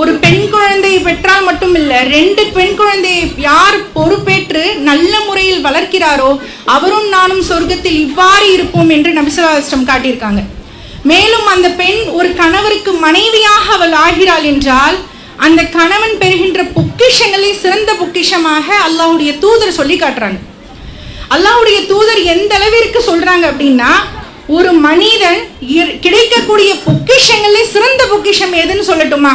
ஒரு பெண் குழந்தையை பெற்றால் மட்டும் இல்ல, 2 பெண் குழந்தையை யார் பொறுப்பேற்று நல்ல முறையில் வளர்க்கிறாரோ அவரும் நானும் சொர்க்கத்தில் இவ்வாறு இருப்போம் என்று நபி ஸல்லல்லாஹு அலைஹி வஸல்லம் காட்டியிருக்காங்க. மேலும் அந்த பெண் ஒரு கணவருக்கு மனைவியாக அவள் ஆகிறாள் என்றால் அந்த கணவன் பெறுகின்ற பொக்கிஷங்களை சிறந்த பொக்கிஷமாக அல்லாஹ்வுடைய தூதர் சொல்லி காட்டுறாங்க. அல்லாஹ்வுடைய தூதர் எந்த அளவிற்கு சொல்றாங்க அப்படின்னா, ஒரு மனிதன் கிடைக்கக்கூடிய பொக்கிஷங்களே சிறந்த பொக்கிஷம் எதுன்னு சொல்லட்டுமா?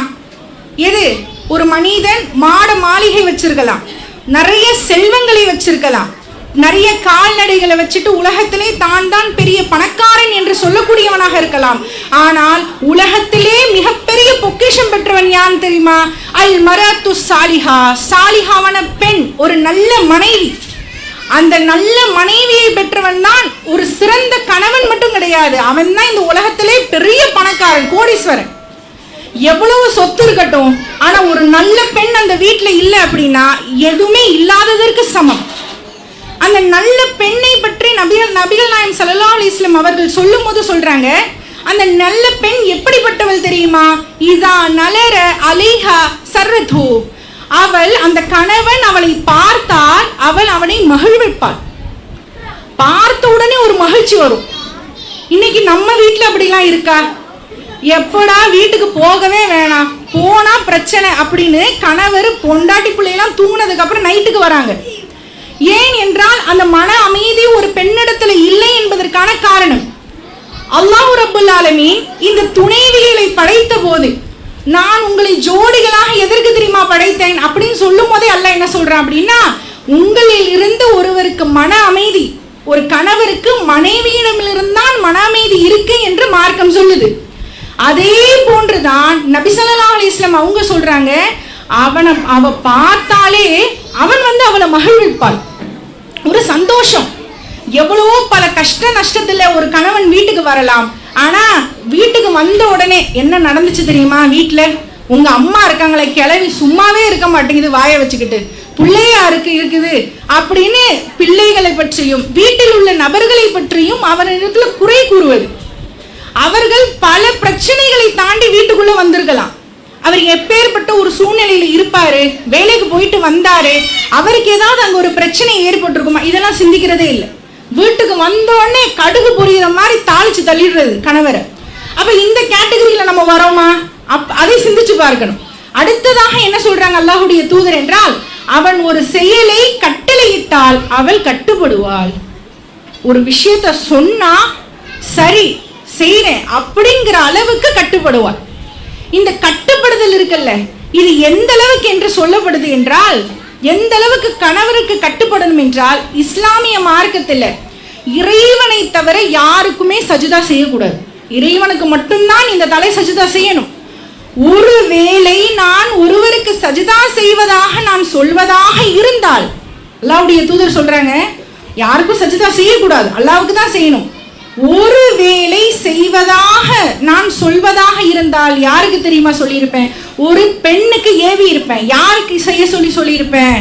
எது? ஒரு மனிதன் மாளிகை வச்சிருக்கலாம், நிறைய செல்வங்களை வச்சிருக்கலாம், நிறைய கால்நடைகளை வச்சுட்டு உலகத்திலே தான் பெரிய பணக்காரன் என்று சொல்லக்கூடியவனாக இருக்கலாம். ஆனால் உலகத்திலே மிகப்பெரிய பொக்கிஷம் பெற்றவன் யான் தெரியுமா? அல் மரத்து சாலிஹா, சாலிஹாவான பெண், ஒரு நல்ல மனைவி. அந்த நல்ல மனைவியை பெற்றவன் தான் ஒரு சிறந்த கணவன் மட்டும் கிடையாது, அவன் தான் இந்த உலகத்திலே பெரிய பணக்காரன், கோடீஸ்வரன். எவ்வளவு சொத்து இருக்கட்டும், ஆனா ஒரு நல்ல பெண் அந்த வீட்டுல இல்லை அப்படின்னா எதுவுமே இல்லாததற்கு சமம். அந்த நல்ல பெண்ணை பற்றி நபிகள் நாயகம் ஸல்லல்லாஹு அலைஹி வஸல்லம் அவர்கள் சொல்லும் போது சொல்றாங்க, அந்த நல்ல பெண் எப்படிப்பட்டவள் தெரியுமா? இதா நலர அலைஹா சர்ரது, அவள் அந்த கணவன் அவளை பார்த்தால் அவள் அவனை மகிழ்விப்பாள். பார்த்த உடனே ஒரு மகிழ்ச்சி வரும். இன்னைக்கு நம்ம வீட்டுல அப்படிலாம் இருக்கா? எப்படா வீட்டுக்கு போகவே வேணாம், போனா பிரச்சனை அப்படின்னு கணவர் பொண்டாட்டி பிள்ளையெல்லாம் தூங்கினதுக்கு அப்புறம் நைட்டுக்கு வராங்க. ஏன் என்றால் அந்த மன அமைதி ஒரு பெண்ணிடத்துல இல்லை என்பதற்கான காரணம். அல்லாஹ் ரப்புல் ஆலமீன் இந்த துணைவிகளை படைத்த போது, நான் உங்களை ஜோடிகளாக எதற்கு தெரியுமா படைத்தேன் அப்படின்னு சொல்லும் போதே அல்லாஹ் என்ன சொல்றான் அப்படின்னா, உங்களில் இருந்து ஒருவருக்கு மன அமைதி, ஒரு கணவருக்கு மனைவியிடமிருந்தான் மன அமைதி இருக்கு என்று மார்க்கம் சொல்லுது. அதே போன்றுதான் நபி ஸல்லல்லாஹு அலைஹி வஸல்லம் அவங்க சொல்றாங்க, அவ பார்த்தாலே அவன் அவளை மகிழ்விப்பாள். ஒரு சந்தோஷம். எவ்வளவோ பல கஷ்ட நஷ்டத்துல ஒரு கணவன் வீட்டுக்கு வரலாம், ஆனா வீட்டுக்கு வந்த உடனே என்ன நடந்துச்சு தெரியுமா? வீட்டுல உங்க அம்மா இருக்காங்களே, கிளவி சும்மாவே இருக்க மாட்டேங்குது, வாயை வச்சுக்கிட்டு பிள்ளையா இருக்குது அப்படின்னு பிள்ளைகளை பற்றியும் வீட்டில் உள்ள நபர்களை பற்றியும் அவரிடத்துல குறை கூறுவது. அவர்கள் பல பிரச்சனைகளை தாண்டி வீட்டுக்குள்ள வந்திருக்கலாம். அவர் எப்பேற்பட்ட ஒரு சூழ்நிலையில இருப்பாரு, வேலைக்கு போயிட்டு வந்தாரு, அவருக்கு ஏதாவது அங்க ஒரு பிரச்சனை ஏற்பட்டிருக்குமா? இதெல்லாம் சிந்திக்கிறதே இல்லை. வீட்டுக்கு வந்தோடனே கடுகு பொரியிற மாதிரி தாளிச்சு தள்ளிடுறது கணவரை. அப்ப இந்த கேட்டகரியில நம்ம வரோமா? அதை சிந்திச்சு பார்க்கணும். அடுத்ததாக என்ன சொல்றாங்க அல்லாஹ்வுடைய தூதர் என்றால், அவன் ஒரு செயலை கட்டளையிட்டால் அவள் கட்டுப்படுவாள். ஒரு விஷயத்த சொன்னா சரி செய்றேன் அப்படிங்கிற அளவுக்கு கட்டுப்படுவாள். இந்த கட்டுப்படுதல் இருக்குல்ல, இது எந்த அளவுக்கு என்று சொல்லப்படுது என்றால், எந்த அளவுக்கு கணவருக்கு கட்டுப்படணும் என்றால், இஸ்லாமிய மார்க்கத்தில் இறைவனை தவிர யாருக்குமே சஜிதா செய்யக்கூடாது. இறைவனுக்கு மட்டும்தான் இந்த தலை சஜிதா செய்யணும். ஒருவேளை நான் ஒருவருக்கு சஜிதா செய்வதாக நான் சொல்வதாக இருந்தால், அல்லாஹ்வுடைய தூதர் சொல்றாங்க, யாருக்கும் சஜிதா செய்யக்கூடாது, அல்லாஹ்வுக்கு தான் செய்யணும். ஒருவேளை செய்வதாக நான் சொல்வதாக இருந்தால் யாருக்கு தெரியுமா சொல்லியிருப்பேன்? ஒரு பெண்ணுக்கு ஏவி இருப்பேன். யாருக்கு செய்ய சொல்லியிருப்பேன்?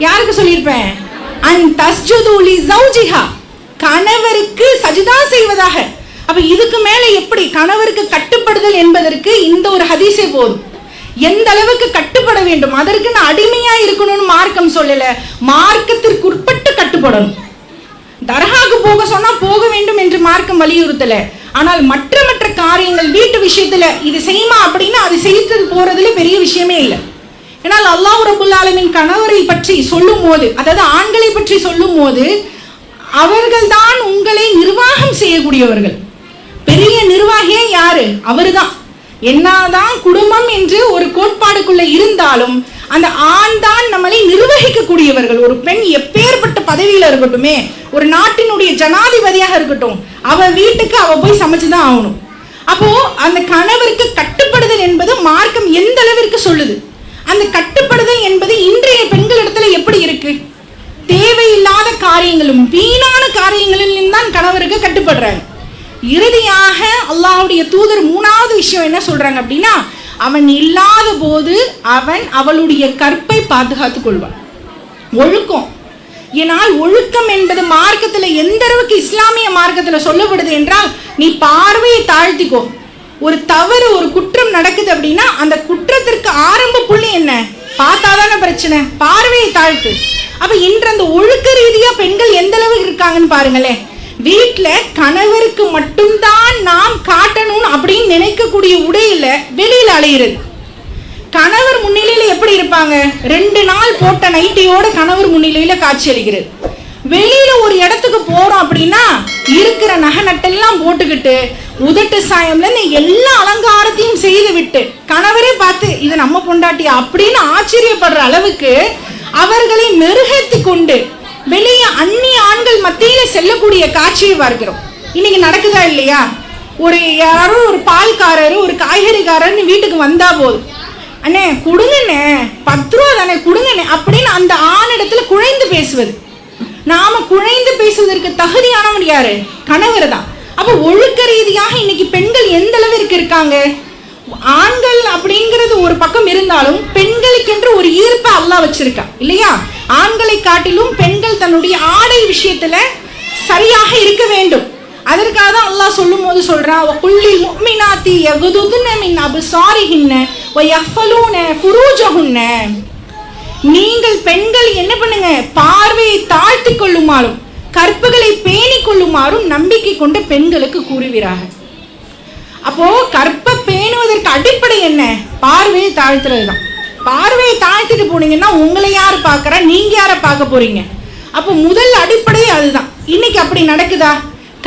யாருக்கு சொல்லியிருப்பேன்? அன் தஸ்ஜுது லி ஜௌஜிஹா, கணவருக்கு சஜிதா செய்வதாக. அப்ப இதுக்கு மேல எப்படி கணவருக்கு கட்டுப்படுதல் என்பதற்கு இந்த ஒரு ஹதீஸே போதும். எந்த அளவுக்கு கட்டுப்பட வேண்டும், அதற்கு நான் அடிமையா இருக்கணும்னு மார்க்கம் சொல்லல, மார்க்கத்திற்கு உட்பட்டு கட்டுப்படணும். தர்காவுக்கு போக சொன்னா போக வேண்டும் என்று மார்க்கம் வலியுறுத்தல. ஆனால் மற்ற காரியங்கள் வீட்டு விஷயத்துல இது செய்யுமா அப்படின்னா அது செய்து போறதுல பெரிய விஷயமே இல்லை. ஏன்னால் அல்லாஹ் ரப்புல் ஆலமீன் கணவரை பற்றி சொல்லும் போது, அதாவது ஆண்களை பற்றி சொல்லும் போது, அவர்கள் தான் உங்களை நிர்வாகம் செய்யக்கூடியவர்கள். பெரிய நிர்வாகியே யாரு? அவருதான். என்னதான் குடும்பம் என்று ஒரு கோட்பாடுக்குள்ள இருந்தாலும் அந்த ஆண் தான் நம்மளை நிர்வகிக்கக்கூடியவர்கள். ஒரு பெண் எப்பேற்பட்ட பதவியில இருக்கட்டுமே, ஒரு நாட்டினுடைய ஜனாதிபதியாக இருக்கட்டும், அவ வீட்டுக்கு அவ போய் சமைச்சுதான் ஆகணும். அப்போ அந்த கணவருக்கு கட்டுப்படுதல் என்பது மார்க்கம் எந்த அளவிற்கு சொல்லுது. அந்த கட்டுப்படுதல் என்பது இன்றைய பெண்களிடத்துல எப்படி இருக்கு? தேவையில்லாத காரியங்களும் வீணான காரியங்களிலும் தான் கணவருக்கு கட்டுப்படுறாங்க. இறுதியாக அல்லாஹ்வுடைய தூதர் 3வது விஷயம் என்ன சொல்றாங்க அப்படின்னா, அவன் இல்லாத போது அவன் அவளுடைய கற்பை பாதுகாத்துக் கொள்வான். ஒழுக்கம். ஏனால் ஒழுக்கம் என்பது மார்க்கத்துல எந்த அளவுக்கு இஸ்லாமிய மார்க்கத்துல சொல்லப்படுது என்றால், நீ பார்வையை தாழ்த்திக்கோ. ஒரு தவறு, ஒரு குற்றம் நடக்குது அப்படின்னா அந்த பிரச்சனை? பார்வையை தாழ்த்து. அப்ப இன்று அந்த ஒழுக்க ரீதியா பெண்கள் எந்த அளவு இருக்காங்கன்னு பாருங்களேன். வீட்டுல கணவருக்கு மட்டும்தான் நாம் காட்டணும் அப்படின்னு நினைக்கக்கூடிய உடையில வெளியில அலையிறது. கணவர் முன்னிலையில எப்படி இருப்பாங்க? 2 நாள் போட்ட நைட்டியோட கணவர் முன்னிலையில காட்சி அளிக்கிறது. வெளியில ஒரு இடத்துக்கு போறோம் அப்படின்னா இருக்கிற நகை நட்டெல்லாம் போட்டுக்கிட்டு உதட்டு சாயம்ல எல்லா அலங்காரத்தையும் செய்து விட்டு கணவரே பார்த்து இது நம்ம பொண்டாட்டியா அப்படின்னு ஆச்சரியப்படுற அளவுக்கு அவர்களை மெருகேத்தி கொண்டு வெளியே அந்நிய ஆண்கள் மத்தியில செல்லக்கூடிய காட்சியை பார்க்கிறோம். இன்னைக்கு நடக்குதா இல்லையா? யாரோ ஒரு பால்காரர் ஒரு காய்கறிக்காரர்னு வீட்டுக்கு வந்தா போதும், அண்ணே கொடுங்கண்ணே 10 ரூபா தானே கொடுங்கண்ணே அப்படின்னு அந்த ஆணிடத்துல குழைந்து பேசுவது. நாம குழைந்து பேசுவதற்கு தகுதியானவர் யாரு? கணவர் தான். அப்ப ஒழுக்க ரீதியாக இன்னைக்கு பெண்கள் எந்த அளவிற்கு இருக்காங்க? ஆண்கள் அப்படிங்கிறது ஒரு பக்கம் இருந்தாலும் பெண்களுக்கென்று ஒரு ஈர்ப்பை அல்லாஹ் வச்சிருக்கா இல்லையா? ஆண்களை காட்டிலும் பெண்கள் தன்னுடைய ஆடை விஷயத்துல சரியாக இருக்க வேண்டும். அதற்காக தான் அல்லாஹ் சொல்லும் போது சொல்றான், குல்லில் முஃமினாத்தி யகுதுன மின் அப்சாரிஹின்ன வ யஃபலூன ஃபுரூஜஹுன்ன. நீங்கள் பெண்கள் என்ன பண்ணுங்க? பார்வையை தாழ்த்தி கொள்ளுமாறும் கற்புகளை பேணி கொள்ளுமாறும் நம்பிக்கை கொண்ட பெண்களுக்கு கூறுகிறார்கள். அப்போ கற்பை பேணுவதற்கு அடிப்படை என்ன? பார்வையை தாழ்த்துறது தான். பார்வையை தாழ்த்திட்டு போனீங்கன்னா உங்களை யார் பார்க்கறா? நீங்க யார பார்க்க போறீங்க? அப்போ முதல் அடிப்படை அதுதான். இன்னைக்கு அப்படி நடக்குதா?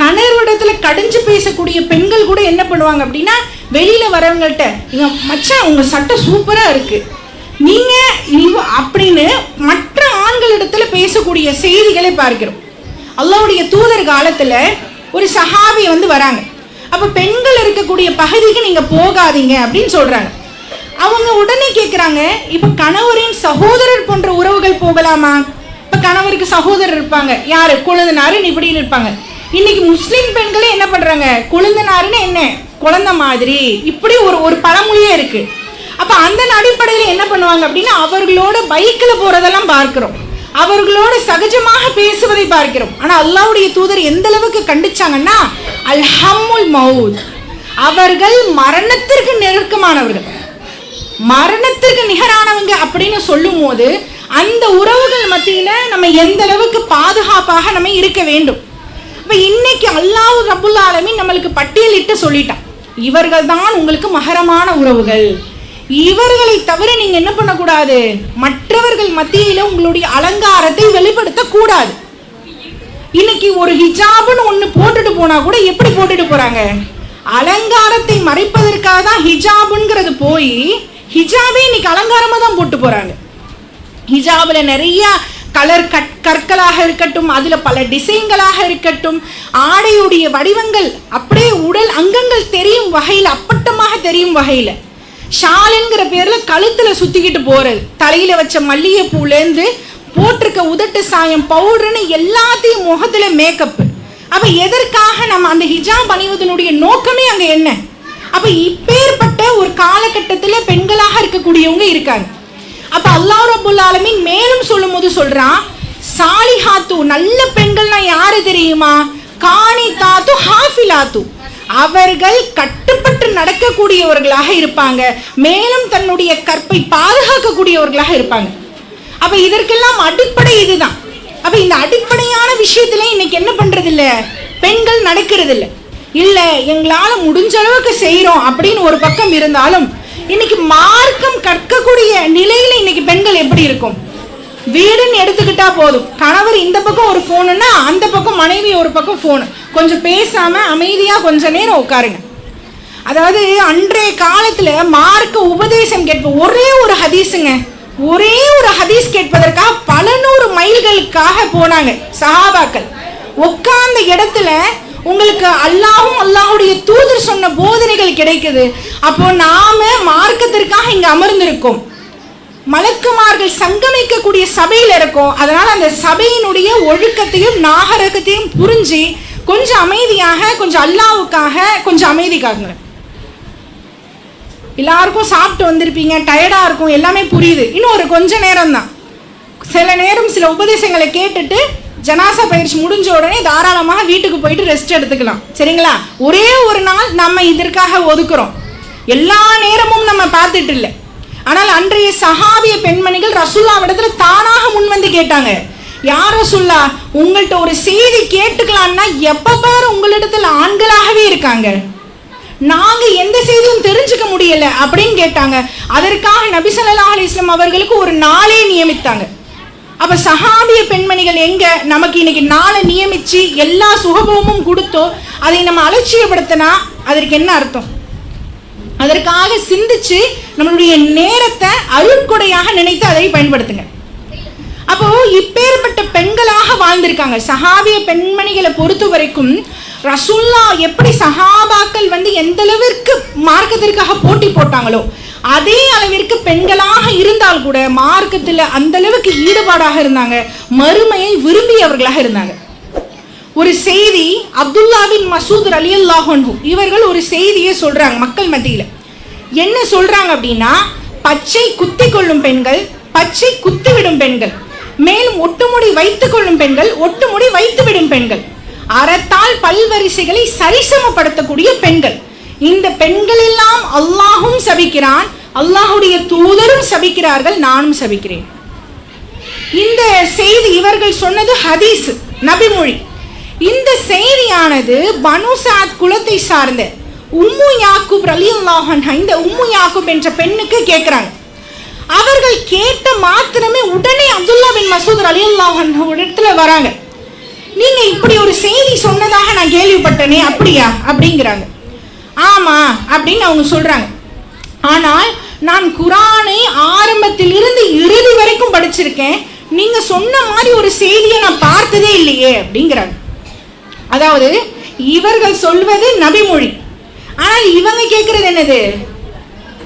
கணவரிடத்துல கடிஞ்சு பேசக்கூடிய பெண்கள் கூட என்ன பண்ணுவாங்க அப்படின்னா வெளியில வரவங்கள்ட்ட, இங்க மச்சான் உங்க சட்டை சூப்பரா இருக்கு நீங்க அப்படின்னு மற்ற ஆண்களிடத்துல பேசக்கூடிய செய்திகளை பார்க்கிறோம். அல்லாஹ்வுடைய தூதர் காலத்துல ஒரு சஹாபி வராங்க. அப்ப பெண்கள் இருக்கக்கூடிய பகுதிக்கு நீங்க போகாதீங்க அப்படின்னு சொல்றாங்க. அவங்க உடனே கேட்கிறாங்க, இப்ப கணவரின் சகோதரர் போன்ற உறவுகள் போகலாமா? இப்ப கணவருக்கு சகோதரர் இருப்பாங்க, யாரு? கொழுந்தனாருன்னு இப்படின்னு இருப்பாங்க. இன்னைக்கு முஸ்லிம் பெண்களே என்ன பண்றாங்க? கொழுந்தனாருன்னு என்ன? குழந்தை மாதிரி இப்படி ஒரு பழமொழியே இருக்கு. அப்ப அந்த அடிப்படையில் என்ன பண்ணுவாங்க அப்படின்னா அவர்களோட பைக்ல போறதெல்லாம் பார்க்கிறோம், அவர்களோட சகஜமாக பேசுவதை பார்க்கிறோம். ஆனா அல்லாஹ்வுடைய தூதர் எந்த அளவுக்கு கண்டிச்சாங்கன்னா அல்ஹம்முல் மவுத், அவர்கள் மரணத்திற்கு நெருக்கமானவர்கள், மரணத்திற்கு நிகரானவங்க அப்படின்னு சொல்லும் போது அந்த உறவுகள் மத்தியில நம்ம எந்த அளவுக்கு பாதுகாப்பாக நம்ம இருக்க வேண்டும். இப்ப இன்னைக்கு அல்லாஹ் ரப்புல் ஆலமீன் நம்மளுக்கு பட்டியலிட்டு சொல்லிட்டான், இவர்கள் தான் உங்களுக்கு மஹரமான உறவுகள், இவர்களை தவிர நீங்க என்ன பண்ணக்கூடாது? மற்றவர்கள் மத்தியில உங்களுடைய அலங்காரத்தை வெளிப்படுத்த கூடாது. இன்னைக்கு ஒரு ஹிஜாப்னு ஒண்ணு போட்டுட்டு போனா கூட எப்படி போட்டுட்டு போறாங்க? அலங்காரத்தை மறைப்பதற்காக தான் ஹிஜாப்ங்கிறது போய் ஹிஜாபே இன்னைக்கு அலங்காரமா தான் போட்டு போறாங்க. ஹிஜாப்ல நிறைய கலர் கற்களாக இருக்கட்டும், அதுல பல டிசைன்களாக இருக்கட்டும், ஆடையுடைய வடிவங்கள் அப்படியே உடல் அங்கங்கள் தெரியும் வகையில், அப்பட்டமாக தெரியும் வகையில ஷாலுங்கிற பேர்ல கழுத்துல சுத்திக்கிட்டு போறது, தலையில வச்ச மல்லிகை பூலேருந்து போட்டிருக்க உதட்டு சாயம் பவுடர்னு எல்லாத்தையும் முகத்துல மேக்கப். அப்ப எதற்காக நம்ம அந்த ஹிஜாப் அணிவதனுடைய நோக்கமே அங்க என்ன? அப்ப இப்பேற்பட்ட ஒரு காலகட்டத்துல பெண்களாக இருக்கக்கூடியவங்க இருக்காங்க. அப்ப அல்லாஹ் ரப்புல் ஆலமீன் மேலும் சொல்லும் போது சொல்றான், சாலிஹாத்து, நல்ல பெண்கள்னா யாரு தெரியுமா? கானிதாத்து ஹாஃபிலாத்து, அவர்கள் கட்டுப்பட்டு நடக்கக்கூடியவர்களாக இருப்பாங்க, மேலும் தன்னுடைய கற்பை பாதுகாக்கக்கூடியவர்களாக இருப்பாங்க. அப்ப இதற்கெல்லாம் அடிப்படை இதுதான். அப்ப இந்த அடிப்படையான விஷயத்துல இன்னைக்கு என்ன பண்றது இல்ல? பெண்கள் நடக்கிறது இல்ல. இல்ல எங்களால முடிஞ்ச அளவுக்கு செய்யறோம் அப்படின்னு ஒரு பக்கம் இருந்தாலும் இன்னைக்கு மார்க்கம் கற்கக்கூடிய நிலையில இன்னைக்கு பெண்கள் எப்படி இருக்கும்? வீடுன்னு எடுத்துக்கிட்டா போதும், கணவர் இந்த பக்கம் ஒரு போனுன்னா அந்த பக்கம் மனைவி ஒரு பக்கம் போனு, கொஞ்சம் பேசாம அமைதியா கொஞ்ச நேரம் உட்காருங்க. அதாவது அன்றைய காலத்துல மார்க்க உபதேசம் கேட்ப ஒரே ஒரு ஹதீஸுங்க, ஒரே ஒரு ஹதீஸ் கேட்பதற்காக பல 100 மைல்களுக்காக போனாங்க சஹாபாக்கள். உட்கார்ந்த இடத்துல உங்களுக்கு அல்லாஹ்வும் அல்லாஹ்வுடைய தூதர் சொன்ன போதனைகள் கிடைக்குது. அப்போ நாம மார்க்கத்திற்காக இங்க அமர்ந்திருக்கோம், மலக்குமார்கள் சங்கமிக்கக்கூடிய சபையில இருக்கும். அதனால அந்த சபையினுடைய ஒழுக்கத்தையும் நாகரகத்தையும் புரிஞ்சு கொஞ்சம் அமைதியாக, கொஞ்சம் அல்லாஹ்வுக்காக கொஞ்சம் அமைதிக்காக. எல்லாருக்கும் சாப்பிட்டு வந்திருப்பீங்க, டயர்டா இருக்கும், எல்லாமே புரியுது. இன்னும் ஒரு கொஞ்ச நேரம் தான், சில நேரம் சில உபதேசங்களை கேட்டுட்டு ஜனாசா பயிற்சி முடிஞ்ச உடனே தாராளமாக வீட்டுக்கு போயிட்டு ரெஸ்ட் எடுத்துக்கலாம். சரிங்களா? ஒரே ஒரு நாள் நம்ம இதற்காக ஒதுக்குறோம், எல்லா நேரமும் நம்ம பார்த்துட்டு இல்லை. ஆனால் அன்றைய சஹாபிய பெண்மணிகள் ரசூலுல்லாஹ்விடத்துல தானாக முன் வந்து கேட்டாங்க, யார் ரசூலுல்லாஹ், உங்கள்கிட்ட ஒரு செய்தி கேட்டுக்கலாம்னா எப்ப பாரு உங்களிடத்துல ஆண்களாகவே இருக்காங்க, நாங்க எந்த செய்தியும் தெரிஞ்சுக்க முடியல அப்படின்னு கேட்டாங்க. அதற்காக நபி ஸல்லல்லாஹு அலைஹி வஸல்லம் அவர்களுக்கு ஒரு நாளே நியமித்தாங்க. அப்ப சஹாபிய பெண்மணிகள் எங்க நமக்கு இன்னைக்கு நாளை நியமிச்சு எல்லா சுகபோகமும் கொடுத்தோ அதை நம்ம அலட்சியப்படுத்தினா அதற்கு என்ன அர்த்தம்? அதற்காக சிந்திச்சு நம்மளுடைய நேரத்தை அருட்கொடையாக நினைத்து அதை பயன்படுத்துங்க. அப்போ இப்பேற்பட்ட பெண்களாக வாழ்ந்திருக்காங்க. சஹாபிய பெண்மணிகளை பொறுத்த வரைக்கும் ரசூலுல்லாஹ் எப்படி சஹாபாக்கள் எந்த அளவிற்கு மார்க்கத்திற்காக போட்டி போட்டாங்களோ அதே அளவிற்கு பெண்களாக இருந்தால் கூட மார்க்கத்தில் அந்த அளவுக்கு ஈடுபாடாக இருந்தாங்க, மறுமையை விரும்பியவர்களாக இருந்தாங்க. ஒரு செய்தி அப்துல்லா பின் மசூத் ரலியல்லாஹு அன்ஹு இவர்கள் ஒரு செய்தியை சொல்றாங்க மக்கள் மத்தியில். என்ன சொல்றாங்க அப்படின்னா, பச்சை குத்தி கொள்ளும் பெண்கள், பச்சை குத்திவிடும் பெண்கள், மேலும் ஒட்டுமுடி வைத்துக் கொள்ளும் பெண்கள், ஒட்டுமுடி வைத்துவிடும் பெண்கள், அறத்தால் பல்வரிசைகளை சரிசமப்படுத்தக்கூடிய பெண்கள், இந்த பெண்கள் எல்லாம் அல்லாஹும் சபிக்கிறான், அல்லாஹுடைய தூதரும் சபிக்கிறார்கள், நானும் சபிக்கிறேன். இந்த செய்தி இவர்கள் சொன்னது ஹதீஸ், நபிமொழி. இந்த செய்தியானது பனு சஅத் குலத்தை சார்ந்த உம்மு யாக்கூப் ரலியல்லாஹு அன்ஹா, இந்த உம்மு யாக்கூப் என்ற பெண்ணுக்கு கேட்கிறாங்க. அவர்கள் கேட்ட மாத்திரமே உடனே அப்துல்லா பின் மசூத் ரலியல்லாஹு அன்ஹு இடத்துல வராங்க. நீங்க இப்படி ஒரு செய்தி சொன்னதாக நான் கேள்விப்பட்டேனே, அப்படியா அப்படிங்கிறாங்க. ஆமா அப்படின்னு அவங்க சொல்றாங்க. ஆனால் நான் குரானை ஆரம்பத்தில் இருந்து இறுதி வரைக்கும் படிச்சிருக்கேன், நீங்க சொன்ன மாதிரி ஒரு செய்தியை நான் பார்த்ததே இல்லையே அப்படிங்கிறாங்க. அதாவது இவர்கள் சொல்வது நபிமொழி, ஆனால் இவங்க கேட்கறது என்னது?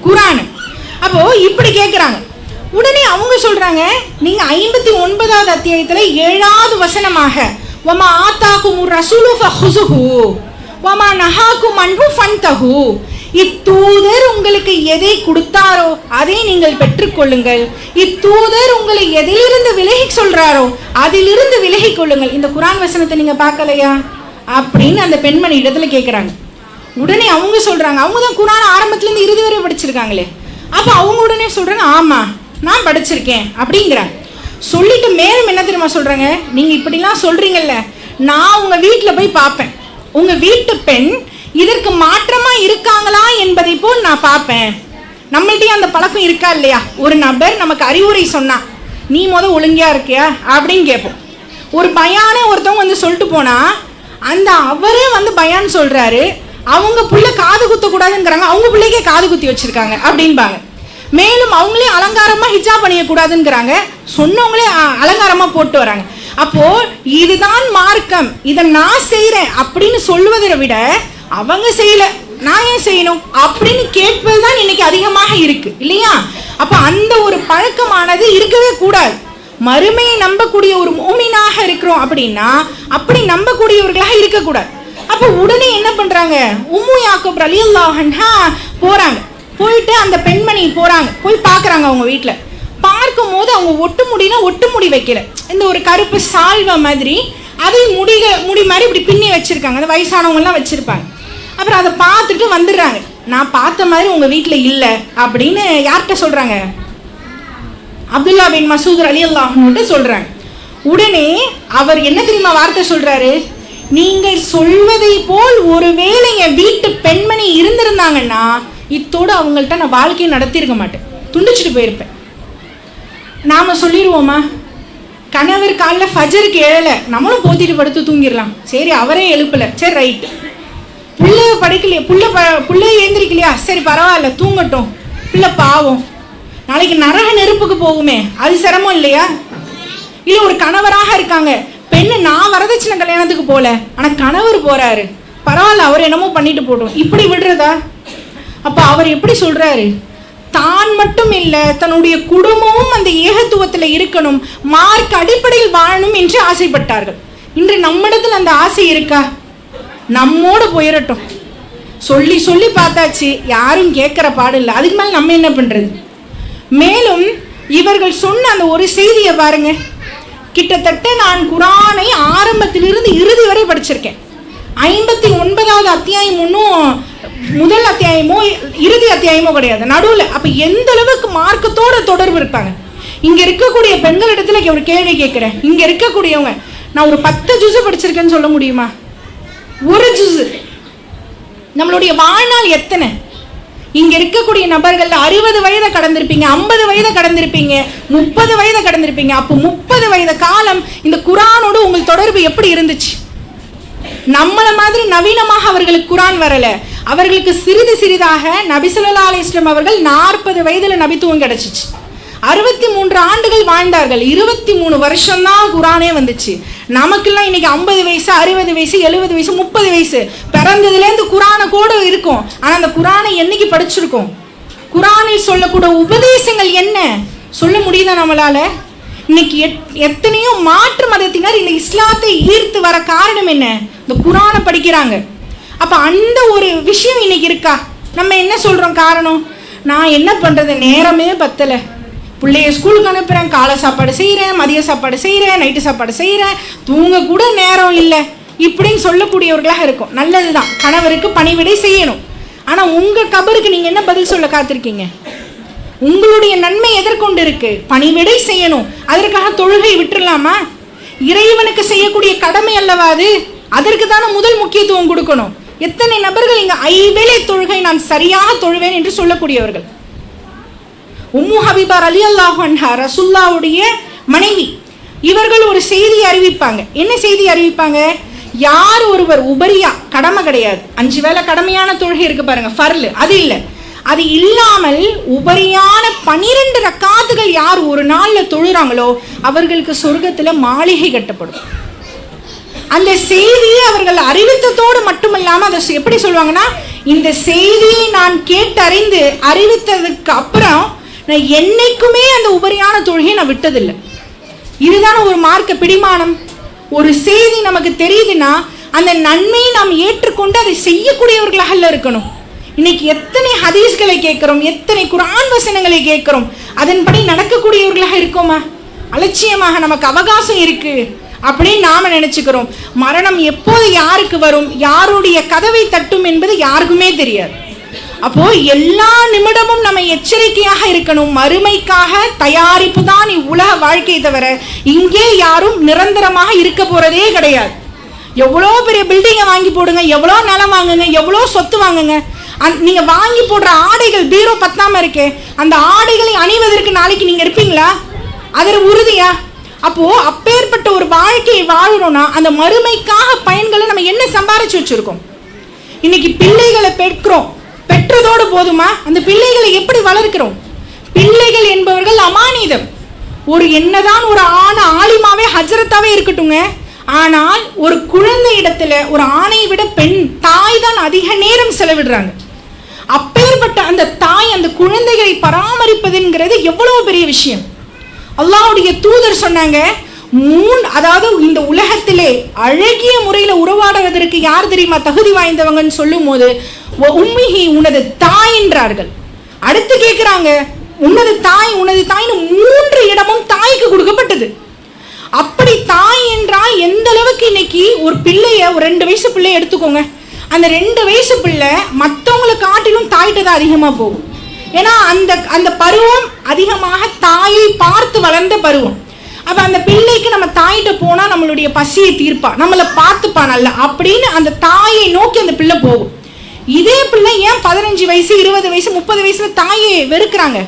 குரான். அப்போ இப்படி கேட்கிறாங்க. உடனே அவங்க சொல்றாங்க, நீங்க 59வது அத்தியாயத்துல 7வது வசனமாக வமா ஆதாகுமுர் ரசூலு ஃபஹுஸுஹு வமா நஹாகும் அன்ஹு ஃபன்தஹு, இத்தூதர் உங்களுக்கு எதை கொடுத்தாரோ அதை நீங்கள் பெற்றுக்கொள்ளுங்கள், இத்தூதர் உங்களை எதிலிருந்து விலகி சொல்றாரோ அதிலிருந்து விலகி கொள்ளுங்கள். இந்த குரான் வசனத்தை நீங்க பார்க்கலையா அப்படின்னு அந்த பெண்மணி இடத்துல கேட்குறாங்க. உடனே அவங்க சொல்றாங்க, அவங்க தான் குரான் ஆரம்பத்துல இருந்து இறுதி வரை படிச்சிருக்காங்களே, அப்ப அவங்க உடனே சொல்றாங்க, ஆமா நான் படிச்சிருக்கேன் அப்படிங்கிறாங்க. சொல்லிட்டு மேலும் என்ன தெரியுமா சொல்றாங்க, நீங்க இப்படிலாம் சொல்றீங்கல்ல, நான் உங்க வீட்டுல போய் பார்ப்பேன், உங்க வீட்டு பெண் இதற்கு மாற்றமா இருக்காங்களா என்பதை போல் நான் பார்ப்பேன். நம்மள்கிட்டயும் அந்த பழக்கம் இருக்கா இல்லையா? ஒரு நபர் நமக்கு அறிவுரை சொன்னா நீ ஒழுங்கியா இருக்கியா அப்படின்னு கேட்போம். ஒரு பயானே ஒருத்தவங்க சொல்லிட்டு போனா அந்த அவரே பயான் சொல்றாரு, அவங்க புள்ள காது குத்த கூடாதுங்கிறாங்க, அவங்க பிள்ளைக்கே காது குத்தி வச்சிருக்காங்க அப்படின்பாங்க. மேலும் அவங்களே அலங்காரமா ஹிஜாப் அணியக்கூடாதுங்கிறாங்க, சொன்னவங்களே அலங்காரமா போட்டு வராங்க. அப்போ இதுதான் மார்க்கம், இதை நான் செய்யறேன் அப்படின்னு சொல்வதை விட அவங்க செய்யல நான் ஏன் செய்யணும் அப்படின்னு கேட்பதுதான் இன்னைக்கு அதிகமாக இருக்கு இல்லையா? அப்ப அந்த ஒரு பழக்கமானது இருக்கவே கூடாது. மறுமையை நம்பக்கூடிய ஒரு மோமினாக இருக்கிறோம் அப்படின்னா அப்படி நம்பக்கூடியவர்களாக இருக்கக்கூடாது. அப்ப உடனே என்ன பண்றாங்க, உம்மு யாக்கூப் ரலியல்லாஹு அன்ஹா போறாங்க. போயிட்டு அந்த பெண்மணி போறாங்க, போய் பார்க்குறாங்க அவங்க வீட்டில். பார்க்கும் போது அவங்க ஒட்டு முடி வைக்கல, இந்த ஒரு கருப்பு சால்வை மாதிரி அதை முடி மாதிரி இப்படி பின்னி வச்சிருக்காங்க, அந்த வயசானவங்கலாம் வச்சிருப்பாங்க. அப்புறம் அதை பார்த்துட்டு வந்துடுறாங்க, நான் பார்த்த மாதிரி உங்க வீட்டில் இல்லை அப்படின்னு யார்கிட்ட சொல்றாங்க? அப்துல்லா பின் மசூத் ரலியல்லாஹு அன்ஹு சொல்றாங்க. உடனே அவர் என்ன தெரியுமா வார்த்தை சொல்றாரு, நீங்கள் சொல்வதை போல் ஒருவேளை என் வீட்டு பெண்மணி இருந்திருந்தாங்கன்னா இத்தோடு அவங்கள்ட்ட நான் வாழ்க்கையை நடத்தியிருக்க மாட்டேன், துண்டிச்சுட்டு போயிருப்பேன். நாம சொல்லிடுவோமா, கணவர் காலைல ஃபஜருக்கு எழலை, நம்மளும் போத்திட்டு படுத்து தூங்கிடலாம், சரி அவரே எழுப்பலை, சரி ரைட்டு. புள்ள படுக்கலையே, புள்ள ஏந்திரிக்கலையா, சரி பரவாயில்ல தூங்கட்டும், பிள்ளை பாவம் நாளைக்கு நரக நெருப்புக்கு போகுமே, அது சிரமம் இல்லையா? இல்லை ஒரு கணவராக இருக்காங்க, பெண்ணு நான் வரதட்சணை கல்யாணத்துக்கு போல, ஆனால் கணவர் போறாரு, பரவாயில்ல அவர் என்னமோ பண்ணிட்டு போட்டோம், இப்படி விடுறதா? அப்ப அவர் எப்படி சொல்றாரு, தான் மட்டும் இல்லை தன்னுடைய குடும்பமும் அந்த ஏகத்துவத்தில் இருக்கணும், மார்க் அடிப்படையில் வாழணும் என்று ஆசைப்பட்டார்கள். இன்று நம்மிடத்தில் அந்த ஆசை இருக்கா? நம்மோடு போயிடட்டும், சொல்லி சொல்லி பார்த்தாச்சு, யாரும் கேட்கிற பாடு இல்லை, அதுக்கு மேலே நம்ம என்ன பண்றது? மேலும் இவர்கள் சொன்ன அந்த ஒரு செய்தியை பாருங்க, கிட்டத்தட்ட நான் குரானை ஆரம்பத்திலிருந்து இறுதி வரை படிச்சிருக்கேன், 59வது அத்தியாயம் ஒன்றும் முதல் அத்தியாயமோ இறுதி அத்தியாயமோ கிடையாது, நடுவில். அப்போ எந்த அளவுக்கு மார்க்கத்தோட தொடர்பு இருப்பாங்க. இங்கே இருக்கக்கூடிய பெண்களிடத்துல ஒரு கேள்வி கேட்குறேன். இங்கே இருக்கக்கூடியவங்க, நான் ஒரு 10 ஜுஸு படிச்சிருக்கேன்னு சொல்ல முடியுமா? ஒரு ஜுஸு. நம்மளுடைய வாழ்நாள் எத்தனை? இங்க இருக்கக்கூடிய நபர்கள் 60 வயதை கடந்திருப்பீங்க, 50 வயதை கடந்திருப்பீங்க, 30 வயதை கடந்திருப்பீங்க. அப்போ 30 வயது காலம் இந்த குரானோடு உங்கள் தொடர்பு எப்படி இருந்துச்சு? நம்மள மாதிரி நவீனமாக அவர்களுக்கு குரான் வரல. அவர்களுக்கு சிறிது சிறிதாக நபி ஸல்லல்லாஹு அலைஹி வஸல்லம் அவர்கள் 40 வயதுல நபித்துவம் கிடைச்சிச்சு. 63 ஆண்டுகள் வாழ்ந்தார்கள். 23 வருஷம் தான் குரானே வந்துச்சு. நமக்கெல்லாம் இன்னைக்கு 50 வயசு, 60 வயசு, 70 வயசு, 30 வயசு. பிறந்ததுலேருந்து குரானை கூட இருக்கும். ஆனால் அந்த குரானை என்னைக்கு படிச்சிருக்கோம்? குரானில் சொல்லக்கூடிய உபதேசங்கள் என்ன சொல்ல முடியுதா நம்மளால? இன்னைக்கு எத்தனையோ மாற்று மதத்தினர் இந்த இஸ்லாத்தை ஈர்த்து வர காரணம் என்ன? இந்த குரானை படிக்கிறாங்க. அப்ப அந்த ஒரு விஷயம் இன்னைக்கு இருக்கா? நம்ம என்ன சொல்றோம் காரணம்? நான் என்ன பண்றது, நேரமே பத்தலை, பிள்ளைய ஸ்கூலுக்கு அனுப்புகிறேன், காலை சாப்பாடு செய்கிறேன், மதிய சாப்பாடு செய்கிறேன், நைட்டு சாப்பாடு செய்கிறேன், தூங்க கூட நேரம் இல்லை இப்படின்னு சொல்லக்கூடியவர்களாக இருக்கும். நல்லது தான், கணவருக்கு பணிவிடை செய்யணும். ஆனால் உங்கள் கபருக்கு நீங்கள் என்ன பதில் சொல்ல காத்திருக்கீங்க? உங்களுடைய நன்மை எதற்கொண்டு இருக்கு? பணிவிடை செய்யணும். அதற்காக தொழுகை விட்டுடலாமா? இறைவனுக்கு செய்யக்கூடிய கடமை அல்லவா அது? அதற்கு தானே முதல் முக்கியத்துவம் கொடுக்கணும். எத்தனை நபர்கள் இங்கே 5 வேளை தொழுகை நான் சரியாக தொழுவேன் என்று சொல்லக்கூடியவர்கள். உம்மு ஹபீபா ரலியல்லாஹு அன்ஹா ரசூலுல்லாஹ்வுடைய மனைவி. இவர்கள் ஒரு செய்தி அறிவிப்பாங்க. என்ன செய்தி அறிவிப்பாங்க? யார் ஒருவர் உபரியா, கடமை கிடையாது, 5 வேளை கடமையான தொழுகை இருக்கு பாருங்க, ஃபர்லு, அது இல்லை, அது இல்லாமல் உபரியான 12 ரக்காத்துகள் யார் ஒரு நாள்ல தொழுறாங்களோ அவர்களுக்கு சொர்க்கத்துல மாளிகை கட்டப்படும். அந்த செய்தியை அவர்கள் அறிவித்ததோடு மட்டுமல்லாம அதை எப்படி சொல்லுவாங்கன்னா, இந்த செய்தியை நான் கேட்டறிந்து அறிவித்ததுக்கு அப்புறம் நான் என்னைக்குமே அந்த உபரியான தொழுகையை நான் விட்டதில்லை. இதுதான ஒரு மார்க்க பிடிமானம். ஒரு செய்தி நமக்கு தெரியுதுன்னா அந்த நன்மையை நாம் ஏற்றுக்கொண்டு அதை செய்யக்கூடியவர்களாக இருக்கணும். இன்னைக்கு எத்தனை ஹதீஸ்களை கேட்கிறோம், எத்தனை குர்ஆன் வசனங்களை கேட்கிறோம், அதன்படி நடக்கக்கூடியவர்களாக இருக்கோமா? அலட்சியமாக நமக்கு அவகாசம் இருக்கு அப்படின்னு நாம நினைச்சுக்கிறோம். மரணம் எப்போது யாருக்கு வரும், யாருடைய கதவை தட்டும் என்பது யாருக்குமே தெரியாது. அப்போ எல்லா நிமிடமும் நம்ம எச்சரிக்கையாக இருக்கணும். மறுமைக்காக தயாரிப்பு தான் உலக வாழ்க்கையை தவிர இங்கே யாரும் நிரந்தரமாக இருக்க போறதே கிடையாது. எவ்வளோ பெரிய பில்டிங்கை வாங்கி போடுங்க, எவ்வளோ நிலம் வாங்குங்க, எவ்வளோ சொத்து வாங்குங்க, நீங்க வாங்கி போடுற ஆடைகள் பீரோ பத்தாம இருக்கு, அந்த ஆடைகளை அணிவதற்கு நாளைக்கு நீங்க இருப்பீங்களா? அது உறுதியா? அப்போ அப்பேற்பட்ட ஒரு வாழ்க்கையை வாழணும்னா அந்த மறுமைக்காக பயன்களை நம்ம என்ன சம்பாரிச்சு வச்சிருக்கோம்? இன்னைக்கு பிள்ளைகளை பெற்றோம், பெற்றதோடு போதுமா? அந்த பிள்ளைகளை எப்படி வளர்க்கிறோம்? பிள்ளைகள் என்பவர்கள் அமானிதம். ஒரு என்னதான் ஒரு ஆலிமாவே ஹஜ்ரத்தாவே இருக்கட்டுங்க, ஆனால் ஒரு குழந்தை இடத்துல ஒரு ஆணை விட பெண் தாய் தான் அதிக நேரம் செலவிடுறாங்க. அப்பேற்பட்ட அந்த தாய் அந்த குழந்தைகளை பராமரிப்பதுங்கிறது எவ்வளவு பெரிய விஷயம். அல்லாஹ்வுடைய தூதர் சொன்னாங்க, அதாவது இந்த உலகத்திலே அழகிய முறையில் உறவாடுவதற்கு யார் தெரியுமா தகுதி வாய்ந்தவங்கன்னு சொல்லும் போது உம்மிஹி, உனது தாய் என்றார்கள். அடுத்து கேட்கிறாங்க, உனது தாய் 3 இடமும் தாய்க்கு கொடுக்கப்பட்டது. அப்படி தாய் என்றால் எந்த அளவுக்கு இன்னைக்கு ஒரு பிள்ளைய, ஒரு 2 வயசு பிள்ளைய எடுத்துக்கோங்க, அந்த 2 வயசு பிள்ளை மற்றவங்களை காட்டிலும் தாய்கிட்ட தான் அதிகமாக போகும். ஏன்னா அந்த பருவம் அதிகமாக தாயை பார்த்து வளர்ந்த பருவம். அப்போ அந்த பிள்ளைக்கு நம்ம தாயிட்ட போனால் நம்மளுடைய பசியை தீர்ப்பா, நம்மளை பார்த்துப்பா நல்லா அப்படின்னு அந்த தாயை நோக்கி அந்த பிள்ளை போகும். இதே பிள்ளை ஏன் 15 வயசு 20 வயசு 30 வயசுல தாயை வெறுக்கிறாங்க?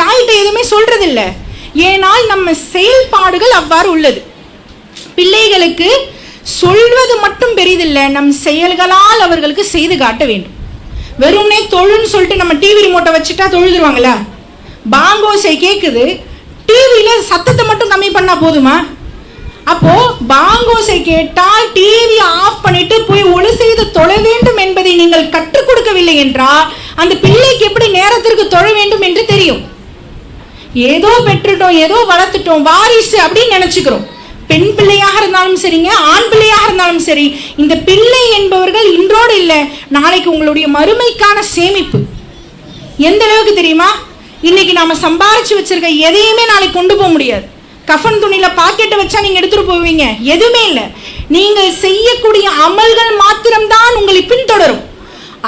தாயிட்ட எதுவுமே சொல்றதில்லை. ஏனால் நம்ம செயல்பாடுகள் அவ்வாறு உள்ளது. பிள்ளைகளுக்கு சொல்வது மட்டும் பெரிதில்லை, நம் செயல்களால் அவர்களுக்கு செய்து காட்ட வேண்டும். வெறும்னே தொழுன்னு சொல்லிட்டு நம்ம டிவி ரிமோட்டை வச்சுட்டா தொழுதுருவாங்களா? பாங்கோசை கேட்குது, டிவியில சத்தத்தை மட்டும் கம்மி பண்ணா போதுமா? அப்போ பாங்கோசை கேட்டால் டிவி ஆஃப் பண்ணிட்டு போய் ஒளி செய்து தொழ வேண்டும் என்பதை நீங்கள் கற்றுக் கொடுக்கவில்லை என்றால் அந்த பிள்ளைக்கு எப்படி நேரத்திற்கு தொழ வேண்டும் என்று தெரியும்? ஏதோ பெற்றுட்டோம், ஏதோ வளர்த்துட்டோம், வாரிசு அப்படின்னு நினைச்சுக்கிறோம். பெண் பிள்ளையாக இருந்தாலும் சரிங்க, ஆண் பிள்ளையாக இருந்தாலும் சரி, இந்த பிள்ளை என்பவர்கள் இன்றோடு இல்லை, நாளைக்கு உங்களுடைய மறுமைக்கான சேமிப்பு. எந்த அளவுக்கு தெரியுமா? இன்னைக்கு நாம சம்பாரிச்சு வச்சிருக்க எதையுமே நாளைக்கு கொண்டு போக முடியாது. கஃன் துணியில பாக்கெட்டை வச்சா நீங்க எடுத்துட்டு போவீங்க, எதுவுமே இல்லை. நீங்கள் செய்யக்கூடிய அமல்கள் மாத்திரம்தான் உங்களை பின்தொடரும்.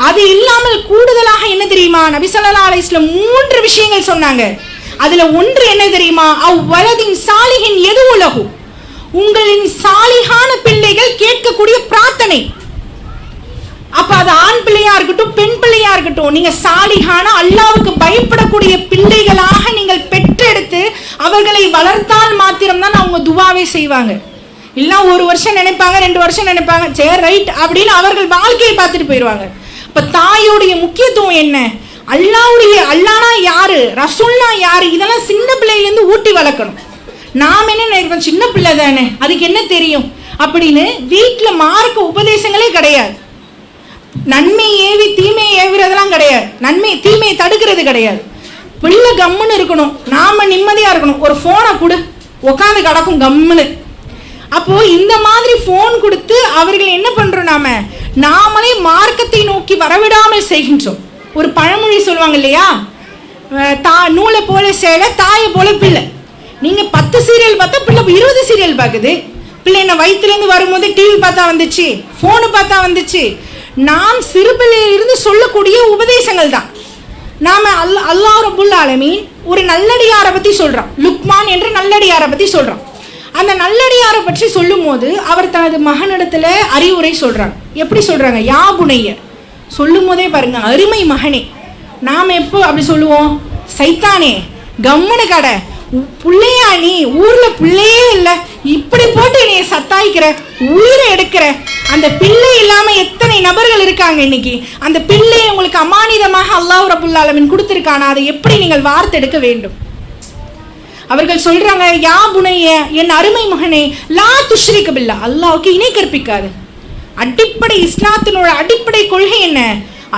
அது இல்லாமல் கூடுதலாக என்ன தெரியுமா, நபி ஸல்லல்லாஹு அலைஹி வஸல்லம் 3 விஷயங்கள் சொன்னாங்க. அதுல ஒன்று என்ன தெரியுமா, அவ்வலதின் சாலிஹின் எது உலகு, உங்களின் சாலிஹான பிள்ளைகள் கேட்கக்கூடிய பிரார்த்தனை. அப்ப அது ஆண் பிள்ளையா இருக்கட்டும் பெண் பிள்ளையா இருக்கட்டும், நீங்க சாலிஹான அல்லாஹ்வுக்கு பயப்படக்கூடிய பிள்ளைகளாக நீங்கள் பெற்றெடுத்து அவர்களை வளர்த்தால் மாத்திரம்தான் அவங்க துவாவே செய்வாங்க. இல்ல 1 வருஷம் நினைப்பாங்க, 2 வருஷம் நினைப்பாங்க, சரி ரைட் அப்படின்னு அவர்கள் வாழ்க்கையை பார்த்துட்டு போயிடுவாங்க. இப்ப தாயோடைய முக்கியத்துவம் என்ன, அல்லாஹ்னா யாரு, ரசூல்னா யாரு, இதெல்லாம் சின்ன பிள்ளையில இருந்து ஊட்டி வளர்க்கணும். நாம் என்ன நினைக்கிறோம், சின்ன பிள்ளை தானே அதுக்கு என்ன தெரியும் அப்படின்னு வீட்டுல மார்க்க உபதேசங்களே கிடையாது. நன்மை ஏவி தீமை ஏவுறதெல்லாம் கிடையாது, நன்மை தீமையை தடுக்கிறது கிடையாது. பிள்ளை கம்முன்னு இருக்கணும், நாம நிம்மதியா இருக்கணும். ஒரு போனை கொடு, உட்காந்து கிடக்கும் கம்முன்னு. அப்போ இந்த மாதிரி போன் கொடுத்து அவர்கள் என்ன பண்றோம், நாமளே மார்க்கத்தை நோக்கி வரவிடாமல் செய்கின்றோம். ஒரு பழமொழி சொல்லுவாங்க இல்லையா, நூலை போல சேலை தாயை போல பிள்ளை. நீங்க 10 சீரியல் பார்த்தா பிள்ளை 20 சீரியல் பார்க்குது. பிள்ளை என்ன வயிற்றுலேருந்து வரும்போது டிவி பார்த்தா வந்துச்சு, போனு பார்த்தா வந்துச்சு. நாம் சிறுபிள்ளையிலிருந்து சொல்லக்கூடிய உபதேசங்கள் தான். நாம அல்லாஹ் ரப்புல் ஆலமீன் ஒரு நல்லடியாரை பத்தி சொல்றோம், லுக்மான் என்ற நல்லடியாரை பத்தி சொல்றோம். அந்த நல்லடியாரை பற்றி சொல்லும் போது அவர் தனது மகனிடத்துல அறிவுரை சொல்றாங்க. எப்படி சொல்றாங்க, யா புனைய சொல்லும் போதே பாருங்க, அருமை மகனே. நாம எப்போ அப்படி சொல்லுவோம், சைத்தானே கம்முனு கடை, பிள்ளையா நீ, ஊர்ல பிள்ளையே இல்லை, இப்படி போட்டு நீ சத்தாய்க்கிற, உயிரை எடுக்கிற. அந்த பிள்ளை இல்லாம எத்தனை நபர்கள் இருக்காங்க இன்னைக்கு. அந்த பிள்ளையை உங்களுக்கு அமானிதமாக அல்லாஹ் ரப்புல் ஆலமீன் கொடுத்திருக்கானா, அதை எப்படி நீங்கள் வார்த்தெடுக்க வேண்டும். அவர்கள் சொல்றாங்க, யா புனைய என் அருமை மகனே, லா துஷ்ரிக பில்லாஹ், அல்லாஹ்வுக்கு இணை கற்பிக்காது. அடிப்படை இஸ்லாத்தினோட அடிப்படை கொள்கை என்ன,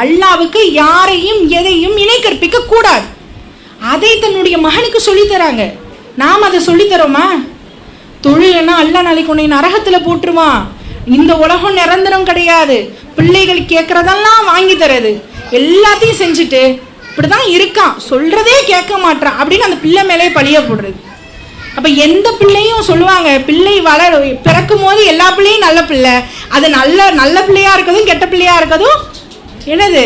அல்லாஹ்வுக்கு யாரையும் எதையும் இணை கற்பிக்க கூடாது. அதை தன்னுடைய மகனுக்கு சொல்லித்தராங்க. நாம் அதை சொல்லித்தரோமா? தொழில்னா அல்லாஹ் நாளைக்கு உன்னை நரகத்துல போட்டுருவான், இந்த உலகம் நிரந்தரம் கிடையாது, பிள்ளைகள் கேட்கறதெல்லாம் வாங்கி தரது, எல்லாத்தையும் செஞ்சுட்டு இப்படிதான் இருக்கான், சொல்றதே கேட்க மாட்டான் அப்படின்னு அந்த பிள்ளை மேலே பழிய போடுறது. அப்ப எந்த பிள்ளையும் சொல்லுவாங்க, பிள்ளை பிறக்கும் போது எல்லா பிள்ளையும் நல்ல பிள்ளை, அது நல்ல பிள்ளையா இருக்கதும் கெட்ட பிள்ளையா இருக்கதும் என்னது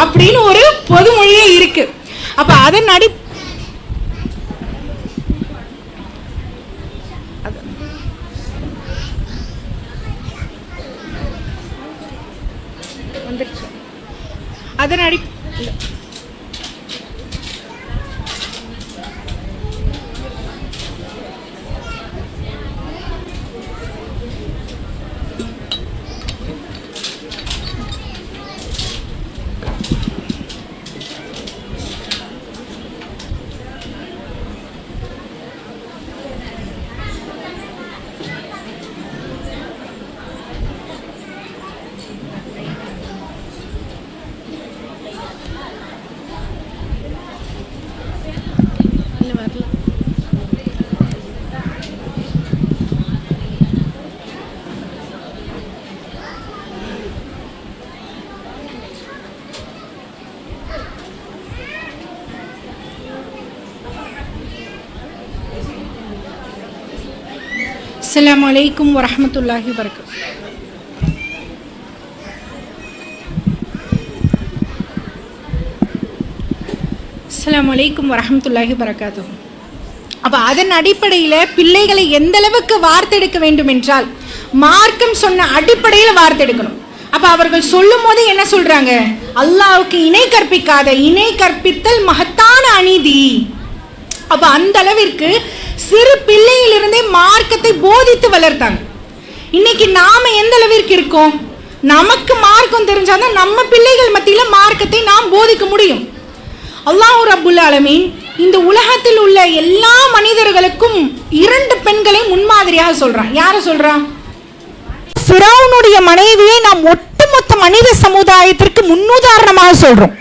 அப்படின்னு ஒரு பொதுமொழியே இருக்கு. அப்ப அதன் அடி அஸ்ஸலாமு அலைக்கும் வரஹ்மத்துல்லாஹி வபரகாத்துஹு. அஸ்ஸலாமு அலைக்கும் வரஹ்மத்துல்லாஹி வபரகாத்துஹு. அப்போ அதன் அடிப்படையில் பிள்ளைகளை எந்த அளவுக்கு வார்த்தெடுக்க வேண்டும் என்றால் மார்க்கம் சொன்ன அடிப்படையில் வார்த்தெடுக்கணும். அப்போ அவர்கள் சொல்லும் போது என்ன சொல்றாங்க, அல்லாஹ்வுக்கு இணை கற்பிக்காத, இணை கற்பித்தல் மகத்தான அநீதி. அப்போ அந்த அளவிற்கு சிறு பிள்ளையிலிருந்தே மார்க்கத்தை போதித்து வளர்த்தாங்க. இன்னைக்கு நாம எந்த அளவிற்கு இருக்கோம், நமக்கு மார்க்கம் தெரிஞ்சாதான் நம்ம பிள்ளைகள் மத்தியில மார்க்கத்தை நாம் போதிக்க முடியும். அல்லாஹ் ரப்புல் ஆலமீன் இந்த உலகத்தில் உள்ள எல்லா மனிதர்களுக்கும் 2 பெண்களை முன்மாதிரியாக சொல்றான். யார சொல்றான்? ஃபிரௌனுடைய மனைவியை நாம் ஒட்டுமொத்த மனித சமுதாயத்திற்கு முன்னுதாரணமாக சொல்றோம்.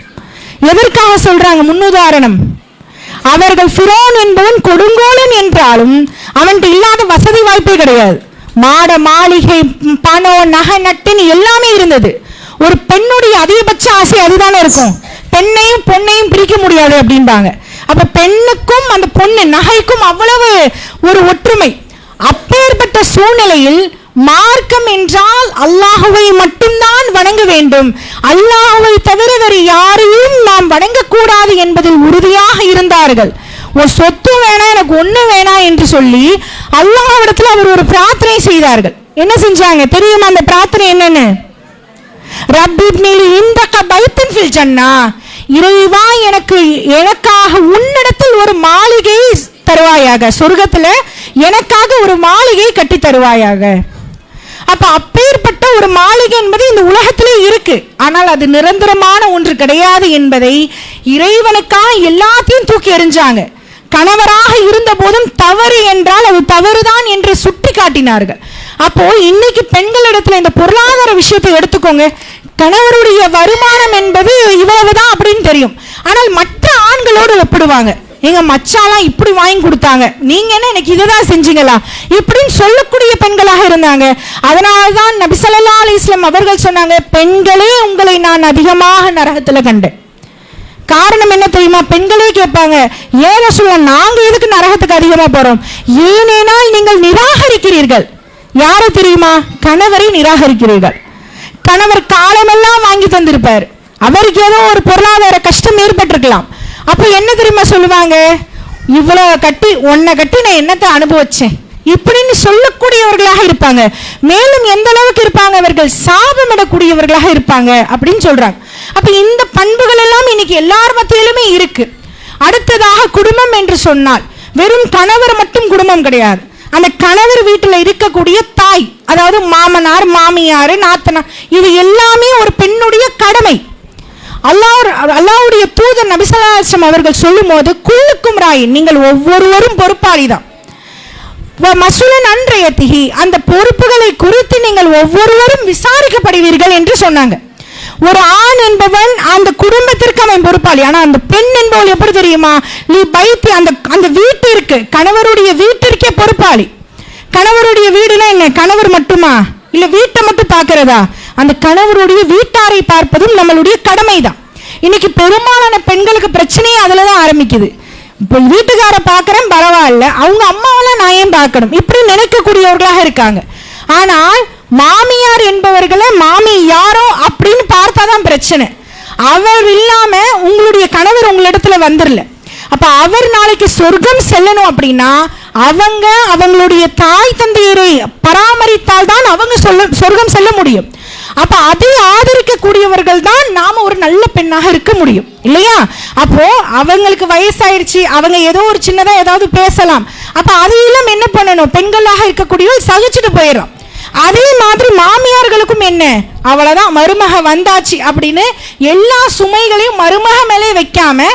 எதற்காக சொல்றாங்க முன்னுதாரணம்? அவர்கள் ஃபிரௌன் என்பவன் கொடுங்கோலன் என்றாலும் அவன்கிட்ட இல்லாத வசதி வாய்ப்பே கிடையாது. மாட மாளிகை, பணம், நகை, நட்டின் எல்லாமே இருந்தது. ஒரு பெண்ணுடைய அதிகபட்ச ஆசை அதுதானே இருக்கும். பெண்ணையும் பொண்ணையும் பிரிக்க முடியாது அப்படின்பாங்க. அப்ப பெண்ணுக்கும் அந்த பொண்ணு நகைக்கும் அவ்வளவு ஒரு ஒற்றுமை. அப்பேற்பட்ட சூழ்நிலையில் மார்க்கம் என்றால் அல்லாஹ்வை மட்டும்தான் வணங்க வேண்டும், அல்லாஹ்வை தவிர வேறு யாரையும் நாம் வணங்கக்கூடாது என்பதில் உறுதியாக இருந்தார்கள். ஒரு சொத்து வேணாம், எனக்கு ஒண்ணு வேணாம் என்று சொல்லி அல்லாஹ்விடத்தில் அவர் ஒரு பிரார்த்தனை செய்தார்கள். என்ன செஞ்சாங்க தெரியுமா? அந்த பிரார்த்தனை என்னன்னு? ரப்பி இப்னிலி இந்தக பைத்தன் ஃபில் ஜன்னா, இறைவா எனக்காக உன்னிடத்தில் ஒரு மாளிகை தருவாயாக, சொர்க்கத்துல எனக்காக ஒரு மாளிகை கட்டி தருவாயாக. அப்ப அப்பேற்பட்ட ஒரு மாளிகை என்பது இந்த உலகத்திலே இருக்கு, ஆனால் அது நிரந்தரமான ஒன்று கிடையாது என்பதை இறைவனுக்காக எல்லாத்தையும் தூக்கி எறிஞ்சாங்க. கணவராக இருந்த போதும் தவறு என்றால் அது தவறுதான் என்று சுட்டி காட்டினார்கள். அப்போ இன்னைக்கு பெண்களிடத்துல இந்த பொருளாதார விஷயத்தை எடுத்துக்கோங்க. கணவருடைய வருமானம் என்பது இவ்வளவுதான் அப்படின்னு தெரியும், ஆனால் மற்ற ஆண்களோடு ஒப்பிடுவாங்க. எங்க மச்சாலாம் இப்படி வாங்கி கொடுத்தாங்க, நீங்க என்ன எனக்கு இதுதான் செஞ்சீங்களா இப்படின்னு சொல்லக்கூடிய பெண்களாக இருந்தாங்க. அதனால்தான் நபி ஸல்லல்லாஹு அலைஹி வஸல்லம் அவர்கள் சொன்னாங்க, பெண்களே உங்களை நான் அதிகமாக நரகத்துல கண்டேன். காரணம் என்ன தெரியுமா? பெண்களே கேட்பாங்க, ஏன் ரசூலுல்லாஹ் நாங்க எதுக்கு நரகத்துக்கு அதிகமா போறோம்? ஏனென்றால் நீங்கள் நிராகரிக்கிறீர்கள். யாரை தெரியுமா? கணவரை நிராகரிக்கிறீர்கள். கணவர் காலமெல்லாம் வாங்கி தந்திருப்பார், அவருக்கு ஏதோ ஒரு பொருளாதார கஷ்டம் ஏற்பட்டிருக்கலாம். அப்ப என்ன தெரியுமா சொல்லுவாங்க? இவ்வளவு கட்டி உன்னை கட்டி நான் என்னத்தை அனுபவிச்சேன் இப்படின்னு சொல்லக்கூடியவர்களாக இருப்பாங்க. மேலும் எந்த அளவுக்கு இருப்பாங்க? அவர்கள் சாபமிடக்கூடியவர்களாக இருப்பாங்க அப்படின்னு சொல்றாங்க. அப்ப இந்த பண்புகள் எல்லாம் இன்னைக்கு எல்லார் மத்தியிலுமே இருக்கு. அடுத்ததாக குடும்பம் என்று சொன்னால் வெறும் கணவர் மட்டும் குடும்பம் கிடையாது. அந்த கணவர் வீட்டில் இருக்கக்கூடிய தாய், அதாவது மாமனார், மாமியார், நாத்தனார், இது எல்லாமே ஒரு பெண்ணுடைய கடமை. அல்லாஹ்வுடைய தூதர் நபி ஸல்லல்லாஹு அலைஹி வஸல்லம் அவர்கள் சொல்லும் போது, குல்லுக்கும் ராயின், நீங்கள் ஒவ்வொருவரும் பொறுப்பாளிதான். மசூலன் அன் ரயத்திஹி, அந்த பொறுப்புகளை குறித்து நீங்கள் ஒவ்வொருவரும் விசாரிக்கப்படுவீர்கள் என்று சொன்னாங்க. ஒரு ஆண் என்பவன் அந்த குடும்பத்திற்கு அவன் பொறுப்பாளி, ஆனா அந்த பெண் என்பவள் எப்படி தெரியுமா? நீ பைத்தி அந்த வீட்டிற்கு, கணவருடைய வீட்டிற்கே பொறுப்பாளி. கணவருடைய வீடுனா என்ன? கணவர் மட்டுமா? இல்ல வீட்டை மட்டும் பார்க்கிறதா? அந்த கணவருடைய வீட்டாரை பார்ப்பதும் நம்மளுடைய கடமை தான். இன்னைக்கு பெரும்பாலான பெண்களுக்கு பிரச்சனையே அதுலதான் ஆரம்பிக்குது. இப்போ வீட்டுக்கார பார்க்கறேன் பரவாயில்ல, அவங்க அம்மாவெல்லாம் நான் ஏன் பார்க்கணும் இப்படி நினைக்கக்கூடியவர்களாக இருக்காங்க. ஆனால் மாமியார் என்பவர்களை மாமி யாரோ அப்படின்னு பார்த்தாதான் பிரச்சனை. அவர் இல்லாம உங்களுடைய கணவர் உங்களிடத்துல வந்துடல. அப்ப அவர் நாளைக்கு சொர்க்கம் செல்லணும் அப்படின்னா அவங்களுடைய தாய் தந்தையரை பராமரித்தால் தான் அவங்க சொர்க்கம் செல்ல முடியும். அப்ப அதை ஆதரிக்கக்கூடியவர்கள் தான் நாம ஒரு நல்ல பெண்ணாக இருக்க முடியும், இல்லையா? அப்போ அவங்களுக்கு வயசாயிடுச்சு, அவங்க ஏதோ ஒரு சின்னதா ஏதாவது பேசலாம். அப்ப அதையெல்லாம் என்ன பண்ணணும்? பெண்களாக இருக்கக்கூடியவர்கள் சகிச்சுட்டு போயிடும். அதே மாதிரி மாமியார்களுக்கும் என்ன, அவ்வளவுதான் மருமக வந்தாச்சு அப்படின்னு எல்லா சுமைகளையும் மருமக மேலே வைக்காம,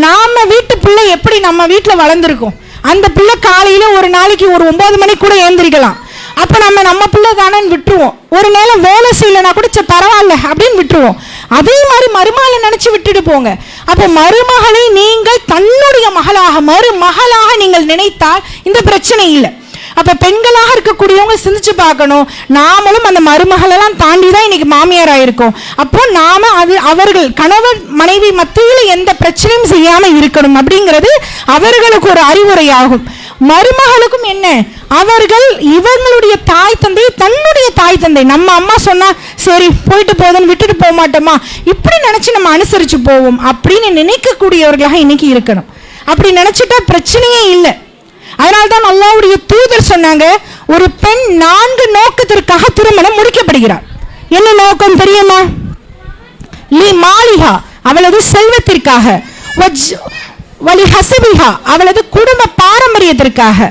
நாம வீட்டு பிள்ளை எப்படி நம்ம வீட்டுல வளர்ந்துருக்கோம், அந்த பிள்ளை காலையில ஒரு நாளைக்கு ஒரு 9 மணிக்கு கூட எழுந்திரிக்கலாம். அப்ப நம்ம பிள்ளை தானே விட்டுருவோம். ஒரு நேரம் வேலை செய்யலனா கூட பரவாயில்ல அப்படின்னு விட்டுருவோம். அதே மாதிரி மருமகளை நினைச்சு விட்டுட்டு போங்க. அப்ப மருமகளை நீங்கள் தன்னுடைய மகளாக, மருமகளாக நீங்கள் நினைத்தால் இந்த பிரச்சனை இல்லை. அப்ப பெண்களாக இருக்கக்கூடியவங்க சிந்திச்சு பார்க்கணும், நாமளும் அந்த மருமகளெல்லாம் தாண்டி தான் இன்னைக்கு மாமியார் ஆயிருக்கோம். அப்போ நாம அவர்கள் கணவர் மனைவி மத்தியில் எந்த பிரச்சனையும் செய்யாம இருக்கணும் அப்படிங்கிறது அவர்களுக்கு ஒரு அறிவுரையாகும். மருமகளுக்கும் என்ன, அவர்கள் இவங்களுடைய தாய் தந்தை, தன்னுடைய தாய் தந்தை, நம்ம அம்மா சொன்னா சரி போயிட்டு போதுன்னு விட்டுட்டு போக மாட்டோமா, இப்படி நினைச்சு நம்ம அனுசரிச்சு போவோம் அப்படின்னு நினைக்கக்கூடியவர்களாக இன்னைக்கு இருக்கணும். அப்படி நினைச்சிட்டா பிரச்சனையே இல்லை. அதனால்தான் அல்லாஹ்வுடைய தூதர் சொன்னாங்க, ஒரு பெண் 4 நோக்கத்திற்காக திருமணம் முடிக்கப்படுகிறார். என்ன நோக்கம் தெரியுமா? லி மாலிஹா, அவளது செல்வத்திற்காக, வலி ஹசபிஹா, அவளது குடும்ப பாரம்பரியத்திற்காக,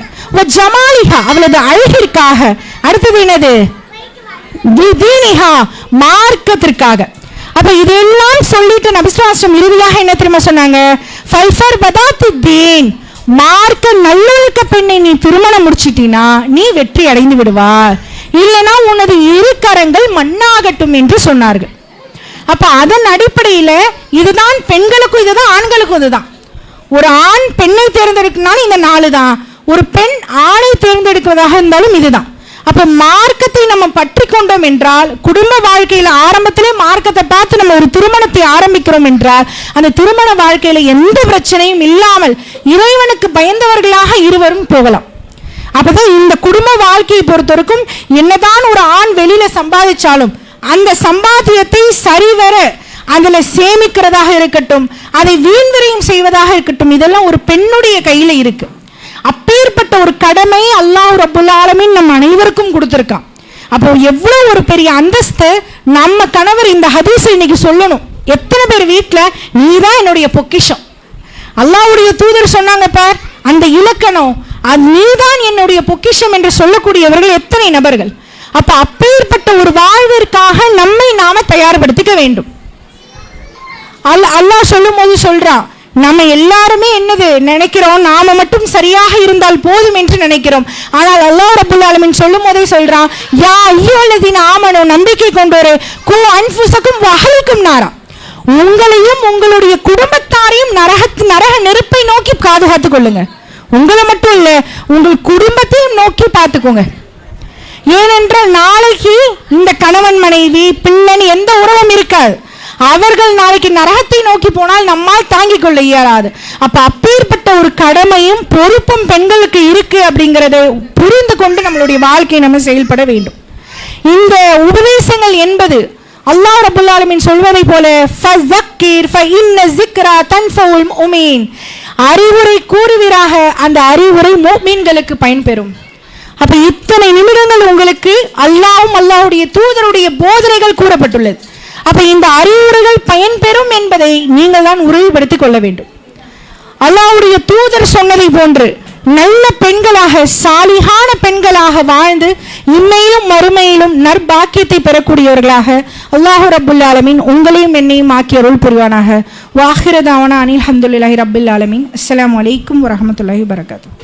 ஜமாலிஹா, அவளது அழகிற்காக, அடுத்தது என்னது? தீனிஹா, மார்க்கத்திற்காக. அப்ப இதெல்லாம் சொல்லிட்டு நபி ஸல்லல்லாஹு அலைஹி வஸல்லம் இறுதியாக என்ன தெரியுமா சொன்னாங்க? ஃபல்ஃபர் பதாத்தி தீன், மார்க்க நல்லொழுக்க பெண்ணை நீ திருமணம் முடிச்சிட்டீனா நீ வெற்றி அடைந்து விடுவார், இல்லைனா உனது 2 கரங்கள் மண்ணாகட்டும் என்று சொன்னார்கள். அப்ப அதன் அடிப்படையில இதுதான் பெண்களுக்கும் இதுதான் ஆண்களுக்கும் இதுதான். ஒரு ஆண் பெண்ணை தேர்ந்தெடுக்கனாலும் இந்த 4 தான், ஒரு பெண் ஆணை தேர்ந்தெடுக்கிறதாக இருந்தாலும் இதுதான். அப்ப மார்க்கத்தை நம்ம பற்றி கொண்டோம் என்றால், குடும்ப வாழ்க்கையில ஆரம்பத்திலே மார்க்கத்தை பார்த்து நம்ம ஒரு திருமணத்தை ஆரம்பிக்கிறோம் என்றால், அந்த திருமண வாழ்க்கையில எந்த பிரச்சனையும் இல்லாமல் இறைவனுக்கு பயந்தவர்களாக இருவரும் போகலாம். அப்பதான் இந்த குடும்ப வாழ்க்கையை பொறுத்தவரைக்கும் என்னதான் ஒரு ஆண் வெளியில சம்பாதிச்சாலும் அந்த சம்பாத்தியத்தை சரிவர அதுல சேமிக்கிறதாக இருக்கட்டும், அதை வீண்விரயம் செய்வதாக இருக்கட்டும், இதெல்லாம் ஒரு பெண்ணுடைய கையில இருக்கு. அப்பேற்பட்ட ஒரு கடமை அல்லாஹ் ரப்புல் ஆலமீன் நம் அனைவருக்கும் கொடுத்திருக்கான். அப்போ எவ்வளவு ஒரு பெரிய அந்தஸ்து நம்ம கணவர் இந்த ஹதீஸை இன்னைக்கு சொல்லணும். எத்தனை பேர் வீட்டுல நீதான் என்னுடைய பொக்கிஷம், அல்லாஹ்வுடைய தூதர் சொன்னாங்க பார் அந்த இலக்கணம், அது நீதான் என்னுடைய பொக்கிஷம் என்று சொல்லக்கூடியவர்கள் எத்தனை நபர்கள். அப்ப அப்பேற்பட்ட ஒரு வாழ்விற்காக நம்மை நாம தயார்படுத்திக்க வேண்டும். அல்லாஹ் சொல்லும் போது சொல்றான், நம்ம எல்லாருமே என்னது நினைக்கிறோம், நாம மட்டும் சரியாக இருந்தால் போதும் என்று நினைக்கிறோம். ஆனால் அல்லாஹ் ரப்புல் ஆலமீன் சொல்லும் போதே சொல்றான், யா அய்யுஹல்லதீன ஆமனூ, நம்பிக்கை கொண்டோரே, கூ அன்ஃபுஸக்கும் வஅஹ்லிக்கும் நாரா, உங்களையும் உங்களுடைய குடும்பத்தாரையும் நரக நெருப்பை நோக்கி பாதுகாத்துக் கொள்ளுங்க. உங்களை மட்டும் இல்ல, உங்கள் குடும்பத்தையும் நோக்கி பார்த்துக்கோங்க. ஏனென்றால் நாளைக்கு இந்த கணவன் மனைவி பிள்ளை எந்த உறவும் இருக்காது. அவர்கள் நாளைக்கு நரகத்தை நோக்கி போனால் நம்மால் தாங்கிக் கொள்ள இயலாது. அப்ப அப்பேற்பட்ட ஒரு கடமையும் பொறுப்பும் பெண்களுக்கு இருக்கு அப்படிங்கறத புரிந்து கொண்டு நம்மளுடைய வாழ்க்கையை நம்ம செயல்பட வேண்டும். இந்த உபதேசங்கள் என்பது அல்லாஹ் ரப்புல் ஆலமீன் சொல்வதை போல ஃபஸக்கிர் ஃபஇன்ன ஸிக்ரா தன்ஃபஉல் முஃமின், அறிவுரை கூறுவீராக, அந்த அறிவுரை முஃமின்களுக்கு பயன்பெறும். அப்ப இத்தனை நிமிடங்கள் உங்களுக்கு அல்லாஹ்வும் அல்லாஹ்வுடைய தூதருடைய போதனைகள் கூறப்பட்டுள்ளது. அப்ப இந்த அறிவுரைகள் பயன்பெறும் என்பதை நீங்கள் தான் உறுதிப்படுத்திக் கொள்ள வேண்டும். அல்லாஹ்வுடைய தூதர் சொன்னதை போன்று நல்ல பெண்களாக சாலிஹான பெண்களாக வாழ்ந்து இம்மையிலும் மறுமையிலும் நற்பாக்கியத்தை பெறக்கூடியவர்களாக அல்லாஹ் ரப்புல் ஆலமீன் உங்களையும் என்னையும் ஆக்கி அருள் புரிவானாக. வாஹிர தாவனா அனில் ஹம்துலில்லாஹி ரப்பில் ஆலமீன். அஸ்ஸலாமு அலைக்கும் வரஹ்மத்துல்லாஹி வபரகாத்துஹு.